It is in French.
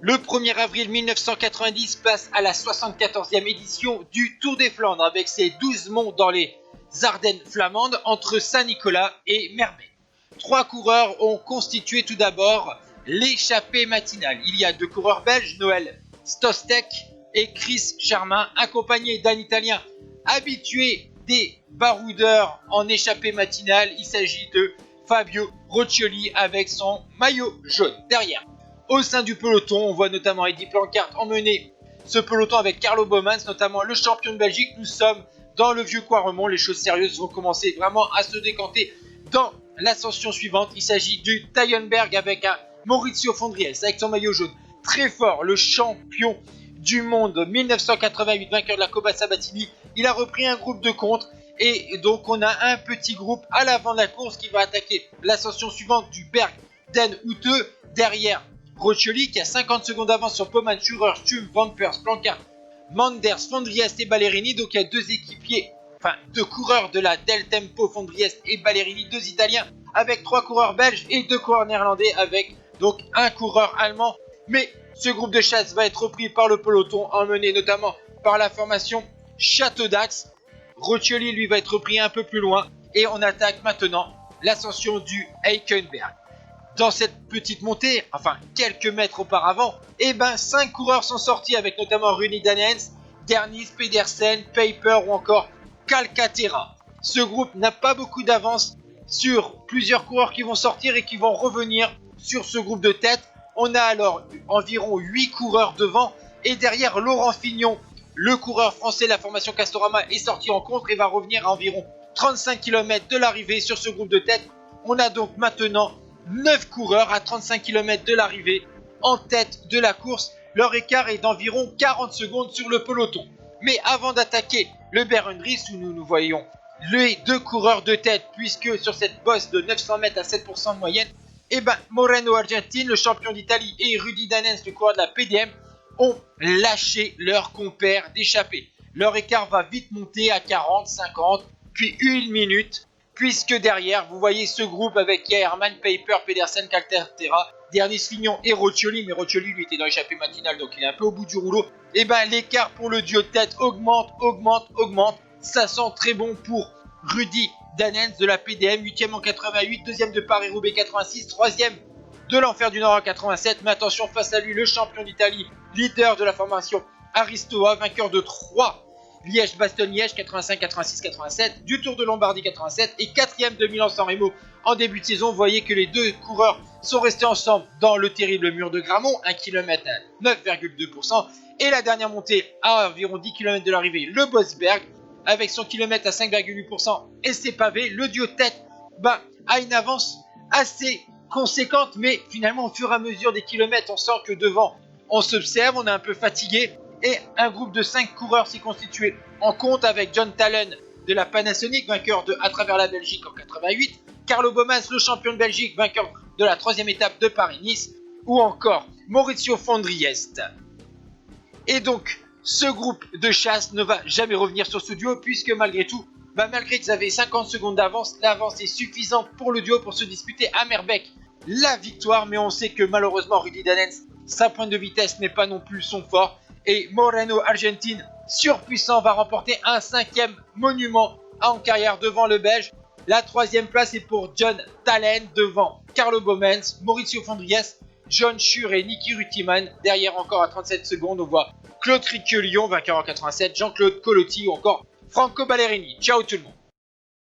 Le 1er avril 1990 passe à la 74e édition du Tour des Flandres avec ses 12 monts dans les Ardennes flamandes entre Saint-Nicolas et Merbeek. 3 coureurs ont constitué tout d'abord l'échappée matinale. Il y a 2 coureurs belges, Noël Stostek et Chris Charmin, accompagnés d'un Italien habitué des baroudeurs en échappée matinale. Il s'agit de Fabio Roccioli avec son maillot jaune. Derrière, au sein du peloton, on voit notamment Eddy Planckaert emmener ce peloton avec Carlo Boemans, notamment le champion de Belgique. Nous sommes dans le vieux Quarremont. Les choses sérieuses vont commencer vraiment à se décanter dans l'ascension suivante. Il s'agit du Taillenberg avec un Maurizio Fondries avec son maillot jaune. Très fort, le champion du monde 1988, vainqueur de la Cobba Sabatini. Il a repris un groupe de contre et donc on a un petit groupe à l'avant de la course qui va attaquer l'ascension suivante du Berg den Houte. Derrière, Roccioli qui a 50 secondes d'avance sur Baumann, Schurer, Stum, Van Persie, Planckaert, Manders, Fondries et Ballerini. Donc il y a 2 équipiers, enfin 2 coureurs de la Del Tempo, Fondries et Ballerini, 2 Italiens avec 3 coureurs belges et 2 coureurs néerlandais avec donc un coureur allemand. Mais ce groupe de chasse va être repris par le peloton, emmené notamment par la formation Château d'Axe. Roccioli lui va être repris un peu plus loin et on attaque maintenant l'ascension du Eikenberg. Dans cette petite montée, enfin quelques mètres auparavant, 5 coureurs sont sortis avec notamment Rudi Danens, Dernis, Pedersen, Peiper ou encore Calcaterra. Ce groupe n'a pas beaucoup d'avance sur plusieurs coureurs qui vont sortir et qui vont revenir sur ce groupe de tête. On a alors environ 8 coureurs devant et derrière Laurent Fignon, le coureur français de la formation Castorama, est sorti en contre et va revenir à environ 35 km de l'arrivée sur ce groupe de tête. On a donc maintenant 9 coureurs à 35 km de l'arrivée en tête de la course. Leur écart est d'environ 40 secondes sur le peloton. Mais avant d'attaquer le Berendries où nous voyons les 2 coureurs de tête, puisque sur cette bosse de 900 mètres à 7% de moyenne, Moreno Argentin, le champion d'Italie, et Rudi Danens, le coureur de la PDM, ont lâché leur compère d'échappée. Leur écart va vite monter à 40, 50, puis 1 minute, puisque derrière, vous voyez ce groupe avec Hermann, Peiper, Pedersen, Calcaterra, Dernis, Fignon et Roccioli. Mais Roccioli, lui, était dans l'échappée matinale, donc il est un peu au bout du rouleau. L'écart pour le duo de tête augmente. Ça sent très bon pour Rudi Danens de la PDM, 8e en 88, 2e de Paris-Roubaix 86, 3e de l'Enfer du Nord en 87. Mais attention, face à lui, le champion d'Italie, leader de la formation Aristoa, vainqueur de 3 Liège-Bastogne-Liège 85, 86, 87, du Tour de Lombardie 87 et 4e de Milan-San Remo en début de saison. Vous voyez que les 2 coureurs sont restés ensemble dans le terrible mur de Grammont, 1 km à 9,2%. Et la dernière montée à environ 10 km de l'arrivée, le Bosberg, avec son kilomètre à 5,8% et ses pavés. Le duo tête a une avance assez conséquente, mais finalement au fur et à mesure des kilomètres, on sent que devant, on s'observe, on est un peu fatigué. Et un groupe de 5 coureurs s'est constitué en compte avec John Talen de la Panasonic, vainqueur de À travers la Belgique en 88, Carlo Boemans, le champion de Belgique, vainqueur de la 3e étape de Paris-Nice, ou encore Maurizio Fondries. Et donc, ce groupe de chasse ne va jamais revenir sur ce duo, puisque malgré tout, malgré qu'ils avaient 50 secondes d'avance, l'avance est suffisante pour le duo pour se disputer à Merbeek la victoire. Mais on sait que malheureusement, Rudi Danens, sa pointe de vitesse n'est pas non plus son fort. Et Moreno Argentin, surpuissant, va remporter un 5e monument en carrière devant le Belge. La 3e place est pour John Talen devant Carlo Boemans, Maurizio Fondries, John Schur et Niki Ruttimann. Derrière encore à 37 secondes, on voit Claude Riquelion, vainqueur en 87, Jean-Claude Colotti ou encore Franco Ballerini. Ciao tout le monde.